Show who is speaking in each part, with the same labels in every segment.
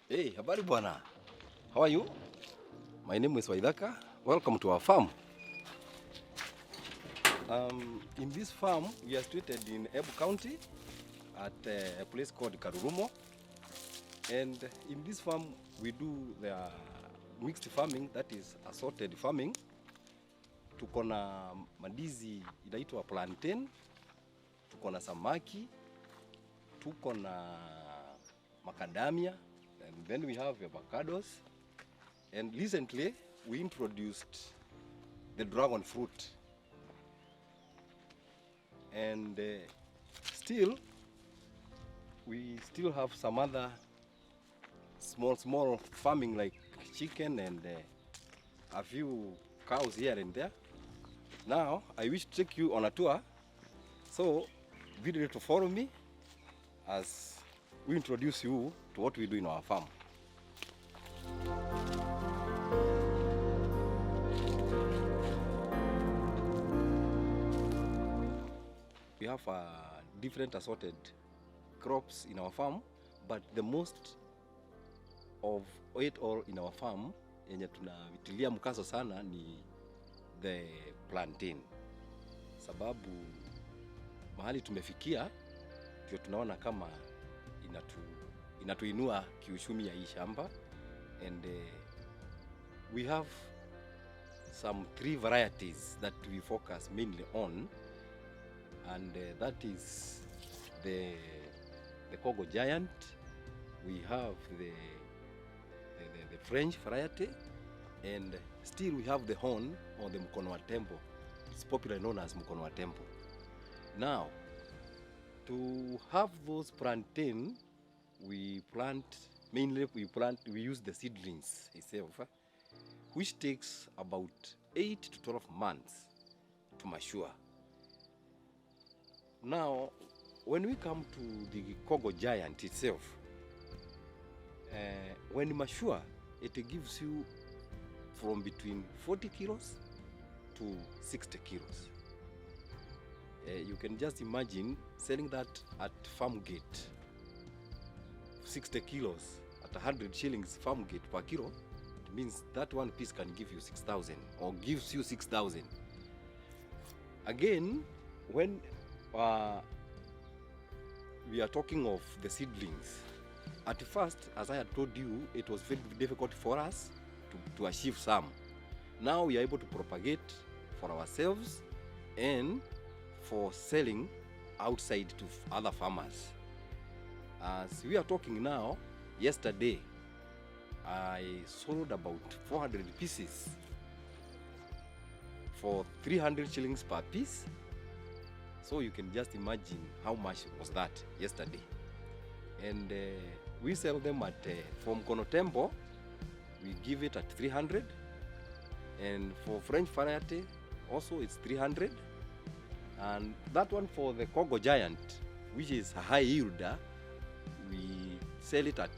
Speaker 1: Hey, habari bwana. How are you? My name is Waidaka. Welcome to our farm. In this farm, we are situated in Embu County at a place called Karurumo. And in this farm, we do the mixed farming, that is assorted farming. Tuko na mandizi inaitwa plantain, tuko na samaki, tuko na macadamia, and then we have avocados. And recently, we introduced the dragon fruit. And we still have some other small farming like chicken and a few cows here and there. Now, I wish to take you on a tour. So, be ready to follow me as we introduce you to what we do in our farm. We have different assorted crops in our farm, but the most of it all in our farm yenye tunavitilia mkazo sana ni the plantain. Sababu mahali tumefikia ndio tunaona kama inatuinua kiuchumi ya hii shamba, and we have some 3 varieties that we focus mainly on, and that is the Congo Giant, we have the French variety, and still we have the horn or the mkono wa tembo. It's popularly known as mkono wa tembo. Now, to have those plantain, we use the seedlings itself, which takes about 8 to 12 months to mature. Now, when we come to the Congo Giant itself, when mature, it gives you from between 40 kilos to 60 kilos. You can just imagine selling that at farm gate, 60 kilos at 100 shillings farm gate per kilo. It means that one piece can give you 6,000 or gives you 6,000. Again, when we are talking of the seedlings, at first, as I had told you, it was very difficult for us to achieve some. Now we are able to propagate for ourselves and for selling outside to other farmers. As we are talking now, yesterday I sold about 400 pieces for 300 shillings per piece. So you can just imagine how much was that yesterday. And we sell them at from mkono tembo, we give it at 300, and for French variety also it's 300, and that one for the Congo Giant, which is a high yielder, we sell it at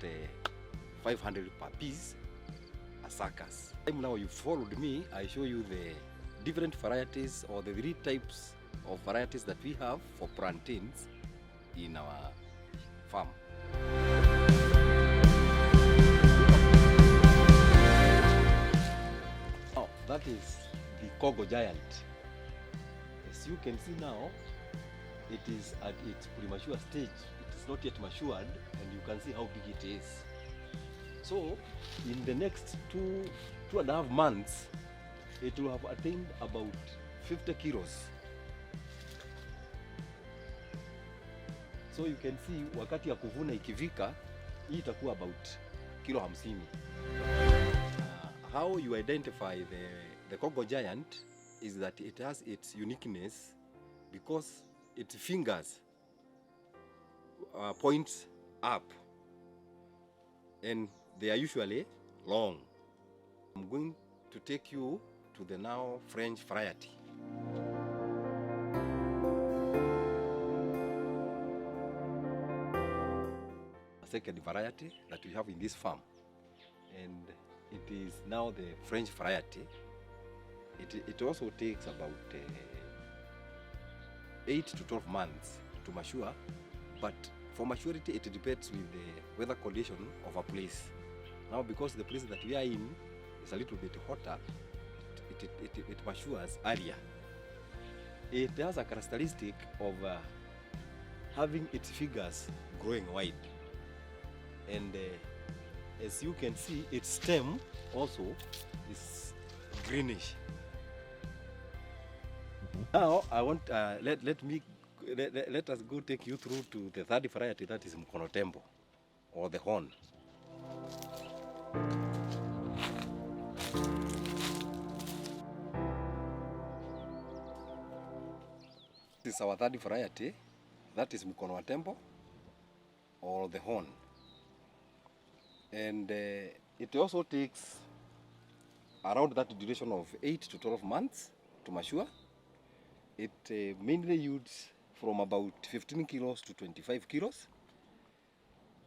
Speaker 1: 500 per piece a suckers. Now you followed me, I show you the different varieties or the 3 types of varieties that we have for plantains in our farm. Now, that is the Congo Giant. As you can see now, it is at its premature stage. It is not yet matured, and you can see how big it is. So, in the next 2.5 months, it will have attained about 50 kilos. So you can see wakati ya kuvuna ikivika, hii itakuwa about kilo 50. How you identify the Congo Giant is that it has its uniqueness because its fingers points up, and they are usually long. I'm going to take you to the now French variety. Second variety that we have in this farm, and it is now the French variety. It also takes about 8 to 12 months to mature, but For maturity, it depends with the weather condition of a place. Now, because the place that we are in is a little bit hotter, it matures earlier. It has a characteristic of having its figures growing wide. And as you can see, its stem also is greenish. Now I want let us go take you through to the third variety, that is MKnB or the horn. This is our third variety, that is MKnB or the horn. And it also takes around that duration of 8 to 12 months to mature. It mainly yields from about 15 kilos to 25 kilos.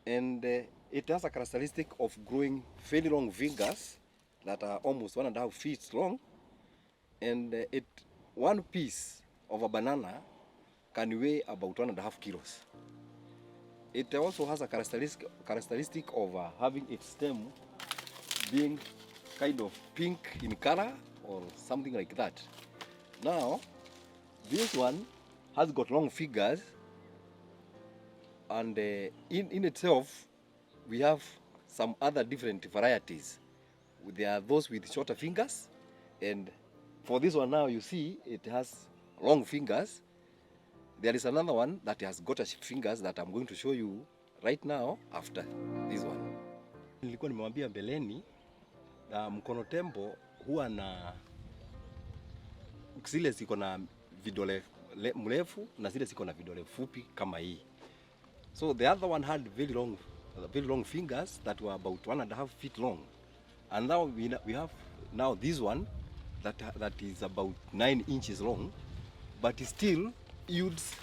Speaker 1: And it has a characteristic of growing fairly long fingers that are almost 1.5 feet long. And one piece of a banana can weigh about 1.5 kilos. It also has a characteristic of having its stem being kind of pink in color or something like that. Now, this one has got long fingers, and in itself, we have some other different varieties. There are those with shorter fingers, and for this one now, you see it has long fingers. There is another one that has got fingers that I'm going to show you right now after this one. Nilikuwa nimewambia mbeleni MKnB huwa na zile ziko na vidole mrefu na zile ziko na vidole fupi kama hii. So the other one had very long fingers that were about 1.5 feet long. And now we have now this one that is about 9 inches long, but it still yields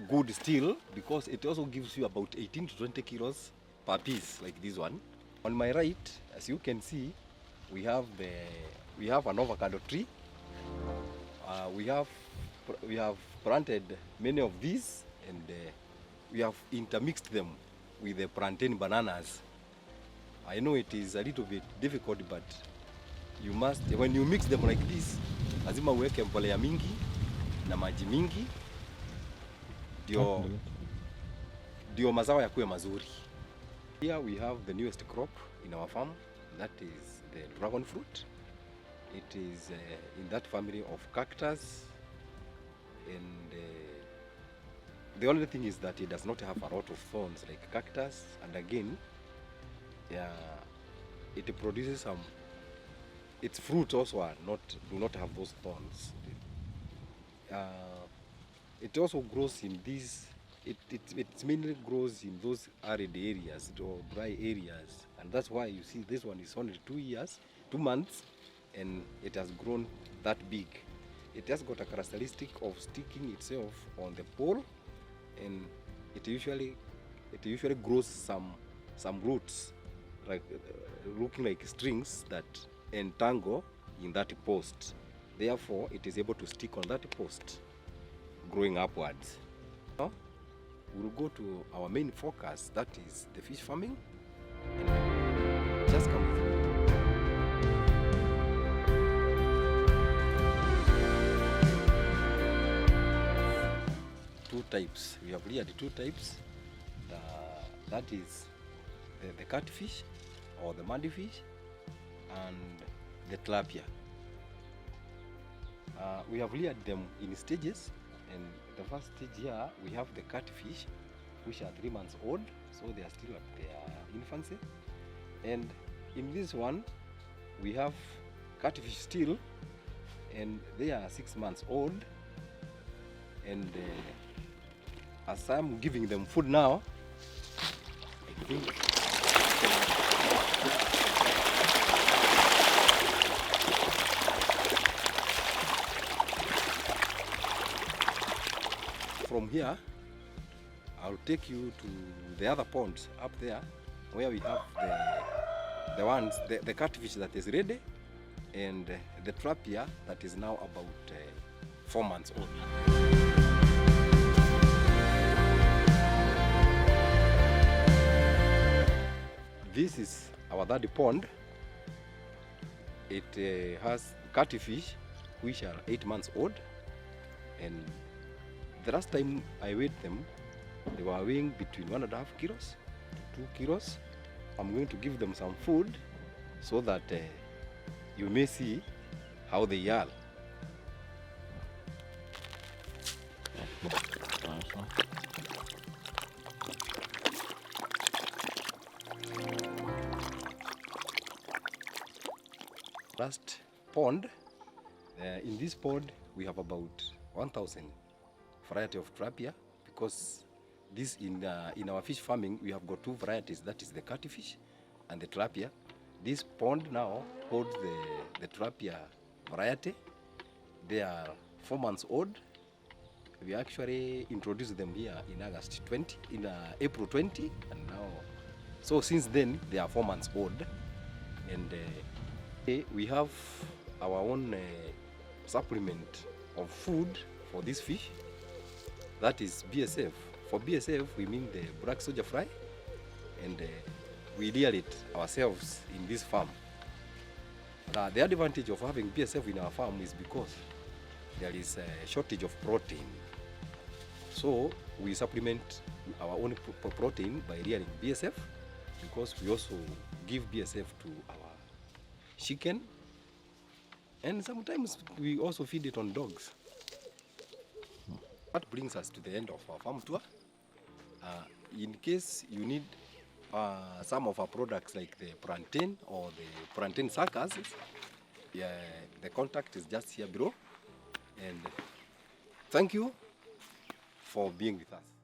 Speaker 1: good still, because it also gives you about 18 to 20 kilos per piece, like this one. On my right, as you can see, we have an avocado tree. We have planted many of these, and we have intermixed them with the plantain bananas. I know it is a little bit difficult, but you must, when you mix them like this, lazima uweke mbolea mingi na maji mingi ndio mazao yakuwe mazuri. Here we have the newest crop in our farm, that is the dragon fruit. It is in that family of cactus, and the only thing is that it does not have a lot of thorns like cactus, and again it produces some, its fruit also do not have those thorns. It also grows in these, it mainly grows in those arid areas or dry areas, and that's why you see this one is only 2 months, and it has grown that big. It has got a characteristic of sticking itself on the pole, and it usually grows some roots like looking like strings that entangle in that post. Therefore, it is able to stick on that post, growing upwards. Now, we'll go to our main focus, that is the fish farming. And just come with me. Two types. We have reared 2 types. That is the catfish or the muddy fish, and the tilapia. We have reared them in stages, and the first stage here we have the catfish, which are 3 months old, so they are still at their infancy. And in this one we have catfish still, and they are 6 months old. And as I'm giving them food now, I think from here I'll take you to the other ponds up there, where we have the catfish that is ready, and the tilapia that is now about 4 months old. This is our third pond. It has catfish which are 8 months old, and the last time I weighed them, they were weighing between 1.5 kilos to 2 kilos. I'm going to give them some food so that you may see how they are. Last pond, in this pond we have about 1,000 variety of tilapia, because this in our fish farming we have got 2 varieties, that is the catfish and the tilapia. This pond now holds the tilapia variety. They are 4 months old. We actually introduced them here in April 20, and now, so since then they are 4 months old. And we have our own supplement of food for this fish, that is BSF. For BSF we mean the black soldier fly, and we rear it ourselves in this farm. The advantage of having BSF in our farm is because there is a shortage of protein. So we supplement our own protein by rearing BSF, because we also give BSF to our chicken, and sometimes we also feed it on dogs. That brings us to the end of our farm tour. In case you need some of our products like the plantain or the plantain suckers, the contact is just here below. And thank you for being with us.